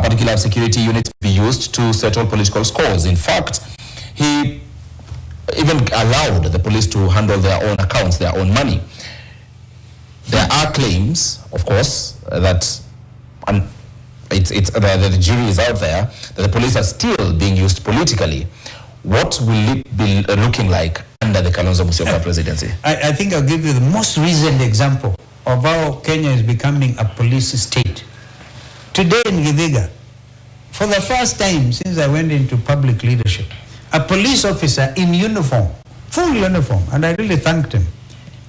particular security units be used to settle political scores. In fact, he even allowed the police to handle their own accounts, their own money. There are claims, of course, that the jury is out there, that the police are still being used politically. What will it be looking like under the Kalonzo Musyoka presidency? I think I'll give you the most recent example of how Kenya is becoming a police state. Today in Githiga, for the first time since I went into public leadership, a police officer in uniform, full uniform, and I really thanked him,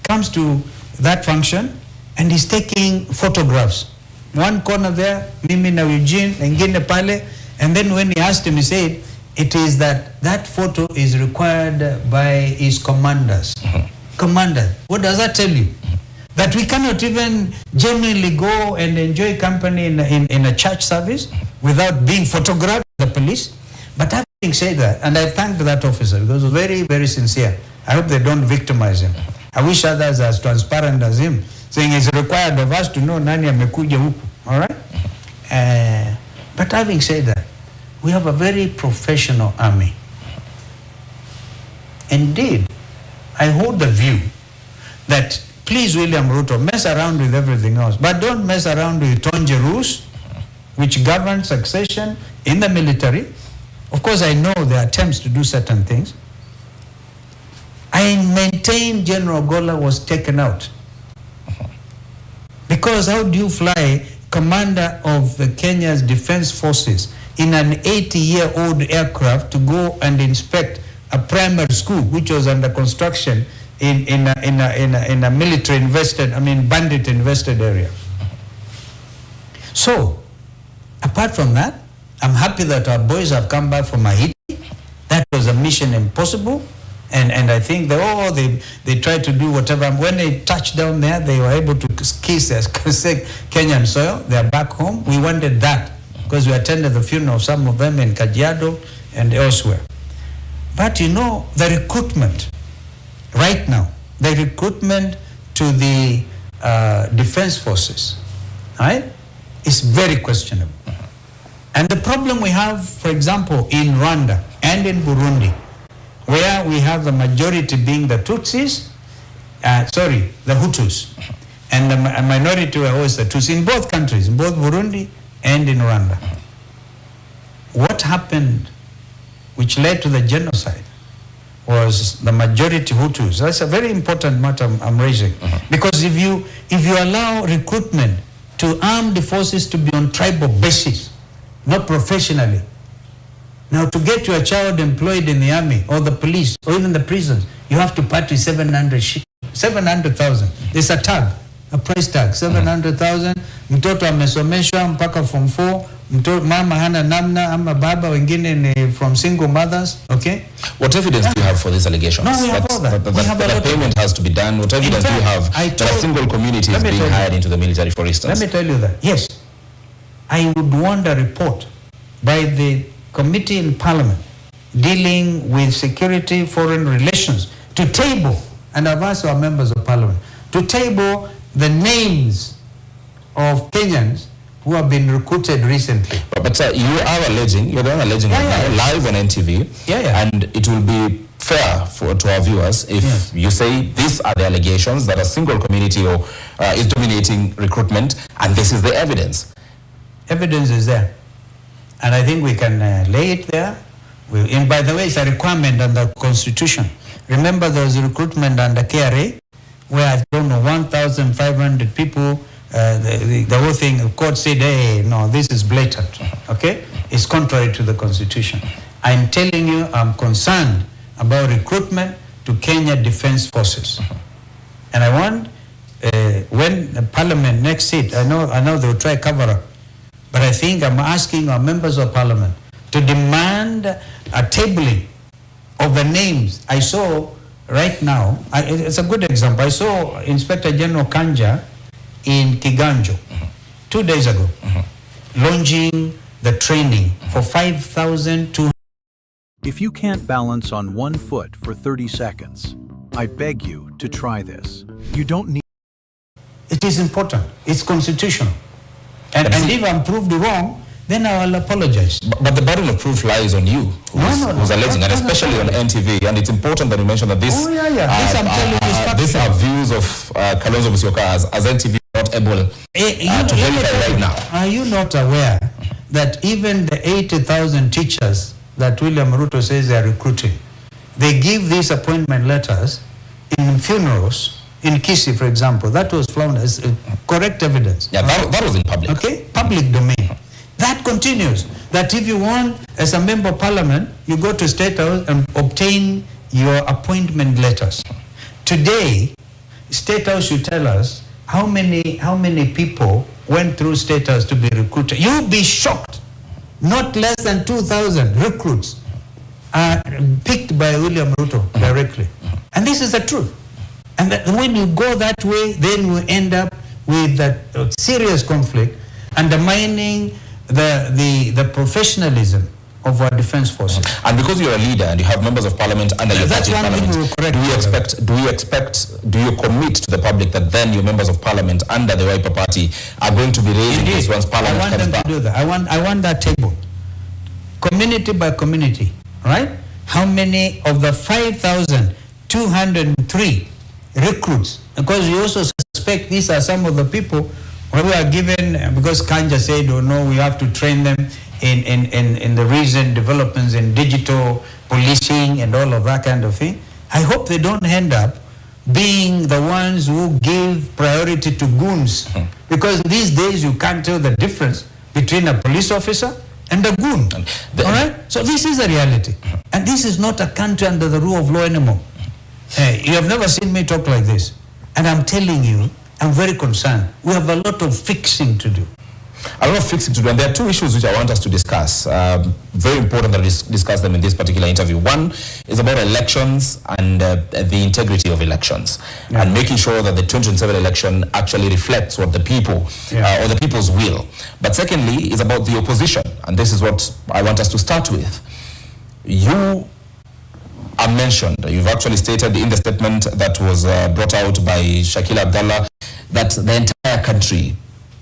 comes to that function and he's taking photographs. One corner there, mimi na Eugene, ingine pale, and then when he asked him, he said, it is that photo is required by his commanders. Commander, what does that tell you? That we cannot even genuinely go and enjoy company in a church service without being photographed by the police? But having said that, and I thanked that officer because he was very, very sincere. I hope they don't victimize him. I wish others are as transparent as him, saying it's required of us to know nani amekuja huku. All right? But having said that, we have a very professional army. Indeed, I hold the view that please, William Ruto, mess around with everything else, but don't mess around with Tonje rules, which govern succession in the military. Of course, I know there are attempts to do certain things. I maintain General Gola was taken out. Because how do you fly commander of the Kenya's defense forces in an 80-year-old aircraft to go and inspect a primary school which was under construction in a military invested, bandit invested area? So, apart from that, I'm happy that our boys have come back from Haiti. That was a mission impossible. And I think they tried to do whatever. When they touched down there, they were able to kiss their Kenyan soil. They are back home. We wanted that because we attended the funeral of some of them in Kajiado and elsewhere. But you know, the recruitment right now, the recruitment to the defense forces, right, is very questionable. And the problem we have, for example, in Rwanda and in Burundi, where we have the majority being the Tutsis, the Hutus, and the minority were always the Tutsis in both countries, in both Burundi and in Rwanda. What happened which led to the genocide was the majority Hutus. That's a very important matter I'm raising. Because if you allow recruitment to arm the forces to be on tribal basis, not professionally, now, to get your child employed in the army or the police or even the prisons, you have to part with 700,000. There's a tag, a price tag, 700,000. Mtoto amesomeshwa mpaka form 4. Mama hana namna ama baba wengine from single mothers. Okay. What evidence do you have for these allegations? No, we have all that. The payment has to be done. What evidence do you have that a single community is being hired into the military, for instance? Let me tell you that. Yes, I would want a report by the committee in Parliament dealing with security, foreign relations, to table, and I've asked our members of Parliament, to table the names of Kenyans who have been recruited recently. But you are alleging, you're the one alleging live on NTV, and it will be fair to our viewers if you say these are the allegations that a single community is dominating recruitment, and this is the evidence. Evidence is there. And I think we can lay it there. And by the way, it's a requirement under the Constitution. Remember, there was recruitment under KRA, where I don't know, 1,500 people. The whole thing, the court said, hey, no, this is blatant. Okay? It's contrary to the Constitution. I'm telling you, I'm concerned about recruitment to Kenya Defense Forces. And I want, when the Parliament next sit, I know they will try cover up. But I think I'm asking our members of Parliament to demand a tabling of the names. I saw right now, it's a good example. I saw Inspector General Kanja in Kiganjo 2 days ago, launching the training for 5,200. If you can't balance on one foot for 30 seconds, I beg you to try this. You don't need... It is important. It's constitutional. And if I'm proved wrong, then I will apologize. But the burden of proof lies on you, who's alleging, and especially on NTV. And it's important that you mention that this, these are views of Kalonzo Musyoka as NTV not able to verify right now. Are you not aware that even the 80,000 teachers that William Ruto says they are recruiting, they give these appointment letters in funerals, in Kisii, for example? That was found as correct evidence. Yeah, that was in public. Okay, public domain. That continues. That if you want, as a member of parliament, you go to State House and obtain your appointment letters. Today, State House should tell us how many people went through State House to be recruited. You'll be shocked. Not less than 2,000 recruits are picked by William Ruto directly. And this is the truth. And that when you go that way, then you end up with that serious conflict, undermining the professionalism of our defense forces. And because you're a leader and you have members of parliament under your party parliament, do you commit to the public that then your members of parliament under the Wiper party are going to be raising this once parliament comes back? I want them to do that. I want that table, community by community, right? How many of the 5,203 recruits, because you also suspect these are some of the people who are given, because Kanja said, oh no, we have to train them in the recent developments in digital policing and all of that kind of thing. I hope they don't end up being the ones who give priority to goons, because these days you can't tell the difference between a police officer and a goon. All right? So this is a reality. And this is not a country under the rule of law anymore. You have never seen me talk like this. And I'm telling you, I'm very concerned. We have a lot of fixing to do. A lot of fixing to do. And there are two issues which I want us to discuss. Very important that we discuss them in this particular interview. One is about elections and the integrity of elections, and making sure that the 2027 election actually reflects what the people or the people's will. But secondly is about the opposition. And this is what I want us to start with. You are mentioned, you've actually stated in the statement that was brought out by Shakil Abdallah that the entire country,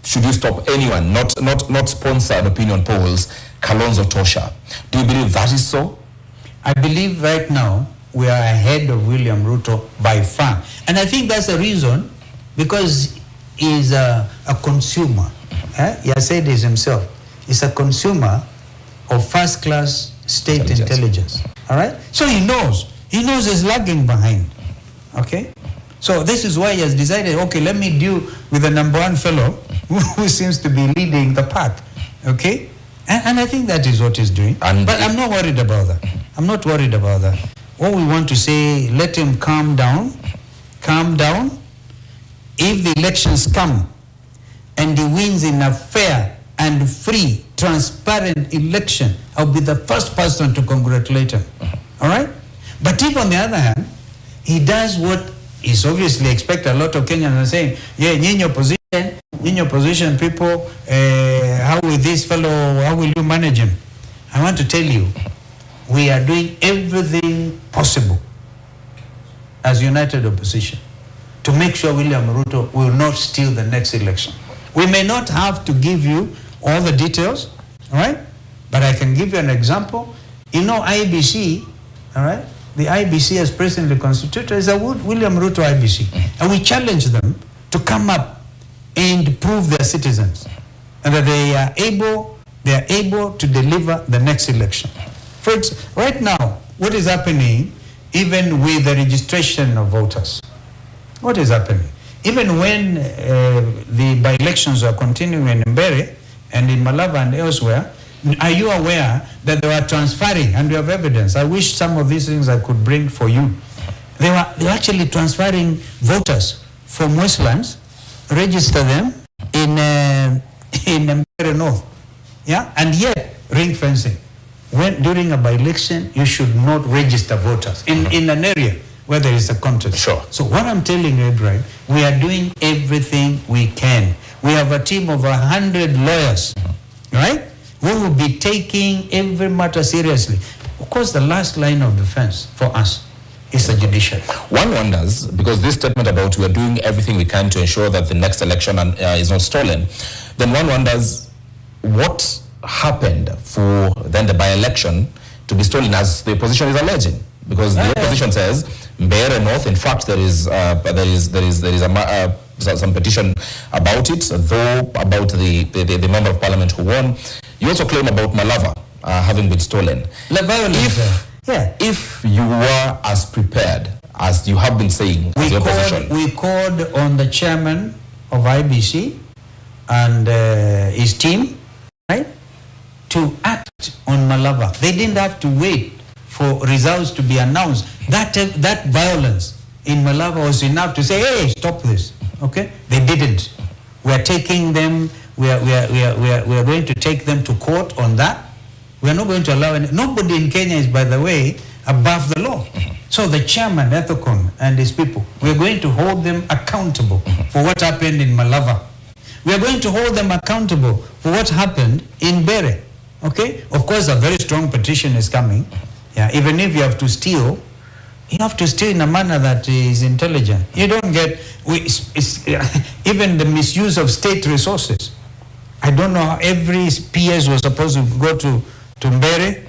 should you stop anyone, not sponsor an opinion polls, Kalonzo Tosha. Do you believe that is so? I believe right now we are ahead of William Ruto by far. And I think that's the reason, because he's a consumer. He has said this himself. He's a consumer of first-class state intelligence. All right? So he knows he's lagging behind. Okay? So this is why he has decided, okay, let me deal with the number one fellow who seems to be leading the pack. Okay? And I think that is what he's doing. But I'm not worried about that. I'm not worried about that. All we want to say, let him calm down. Calm down. If the elections come and he wins in a fair and free, transparent election, I'll be the first person to congratulate him. All right? But if on the other hand, he does what is obviously expected, a lot of Kenyans are saying, yeah, in your position, people, how will this fellow, how will you manage him? I want to tell you, we are doing everything possible as united opposition to make sure William Ruto will not steal the next election. We may not have to give you all the details, all right? But I can give you an example. You know, IBC, all right? The IBC as presently constituted is a William Ruto IBC. And we challenge them to come up and prove their citizens and that they are able to deliver the next election. Right now, what is happening even with the registration of voters? What is happening? Even when the by-elections are continuing in Mbere and in Malava and elsewhere, are you aware that they were transferring, and we have evidence? I wish some of these things I could bring for you. They were actually transferring voters from Westlands, register them in Mbere North, yeah, and yet ring fencing. When during a by-election, you should not register voters in an area where there is a contest. Sure. So what I'm telling you, right, we are doing everything we can. We have a team of 100 lawyers, right? We will be taking every matter seriously. Of course, the last line of defense for us is the judiciary. One wonders, because this statement about we are doing everything we can to ensure that the next election is not stolen, then one wonders what happened for then the by-election to be stolen, as the opposition is alleging? Because the opposition says Mbeere North, in fact, there is some petition about it, though about the member of parliament who won. You also claim about Malava having been stolen. If you were as prepared as you have been saying as the opposition, we called on the chairman of IBC and his team, right, to act on Malava. They didn't have to wait for results to be announced. That violence in Malava was enough to say, hey, stop this. Okay? They didn't. We are taking them. We are going to take them to court on that. We are not going to allow any. Nobody in Kenya is, by the way, above the law. So the chairman, Ethicon, and his people, we are going to hold them accountable for what happened in Malava. We are going to hold them accountable for what happened in Mbeere. Okay? Of course, a very strong petition is coming. Yeah, even if you have to steal, you have to steal in a manner that is intelligent. You don't get, even the misuse of state resources. I don't know how every PS was supposed to go to Mbeere,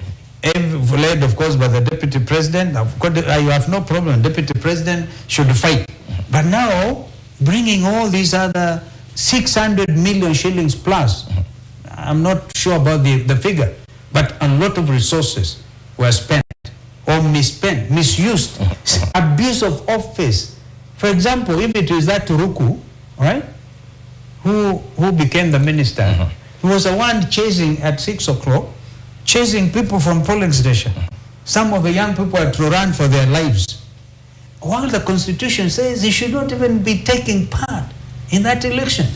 led of course by the deputy president. Of course, you have no problem, deputy president should fight. But now, bringing all these other 600 million shillings plus, I'm not sure about the figure, but a lot of resources were spent or misspent, misused, abuse of office. For example, if it is that Ruku, right, who became the minister, he was the one chasing at 6 o'clock, chasing people from polling station. Some of the young people had to run for their lives. While the constitution says he should not even be taking part in that election.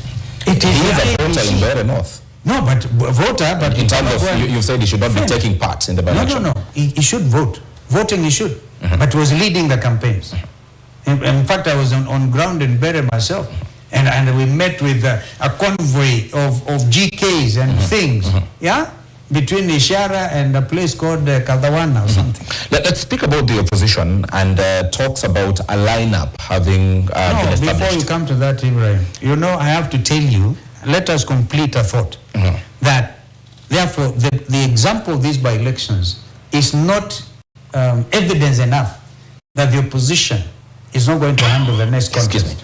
It is a voter in Mbeere North. No, but voter, but in terms of, you said he should not be taking part in the by-election. No. He should vote. Voting he should, but was leading the campaigns. In fact, I was on ground in Mbeere myself, and we met with a convoy of GKs and things, yeah, between Ishara and a place called Kaldawana or something. Let's speak about the opposition and talks about a lineup having been established. Before you come to that, Ibrahim, you know, I have to tell you, let us complete a thought that, therefore, the example of these by-elections is not evidence enough that the opposition is not going to handle the next contest.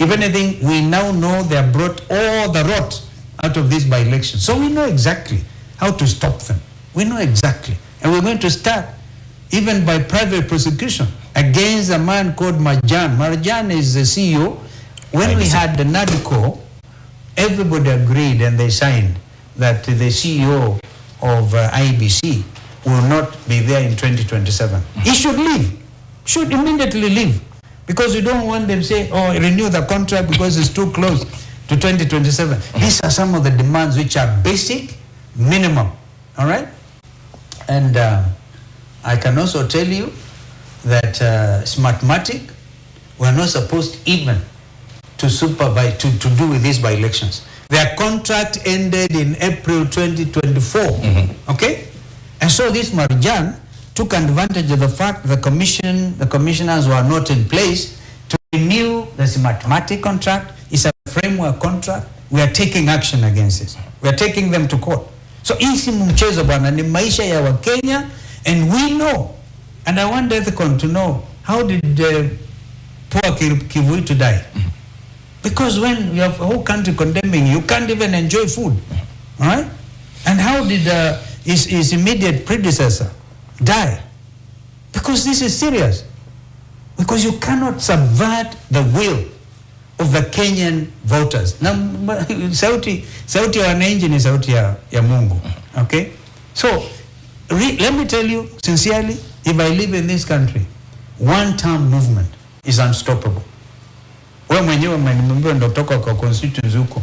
If anything, we now know they have brought all the rot out of these by-elections. So we know exactly how to stop them. We know exactly. And we're going to start even by private prosecution against a man called Marjan. Marjan is the CEO. When we had the NADCO, everybody agreed and they signed that the CEO of IBC will not be there in 2027. He should leave, should immediately leave, because we don't want them to say, oh, renew the contract because it's too close to 2027. These are some of the demands which are basic, minimum, all right? And I can also tell you that Smartmatic were not supposed even to supervise, to do with these by-elections. Their contract ended in April 2024, okay? And so this Marjan took advantage of the fact the commissioners were not in place to renew the Smartmatic contract. It's a framework contract. We are taking action against this. We are taking them to court. So hii mchezo bwana ni maisha ya Wakenya, and we know, and I want Ethicon to know, how did poor Kivui to die? Because when you have a whole country condemning you, can't even enjoy food, all right? And how did his immediate predecessor die? Because this is serious. Because you cannot subvert the will of the Kenyan voters. Now, sauti ya wananchi ni sauti ya Mungu, okay? So, let me tell you sincerely, if I live in this country, one-term movement is unstoppable. Wewe mwenyewe mwenyewe ndo kutoka kwa constituency huko.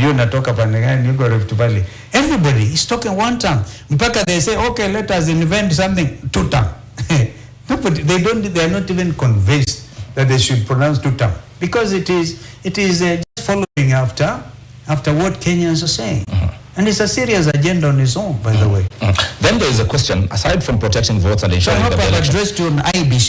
You natoka pande gani, yuko Rift Valley. Everybody is talking one term. Mpaka they say, okay, let us invent something, two term. Nobody, they are not even convinced that they should pronounce two term. Because it is just following after what Kenyans are saying. And it's a serious agenda on its own, by the way. Then there is a question, aside from protecting votes and ensuring so I hope that the I've addressed you on IBC.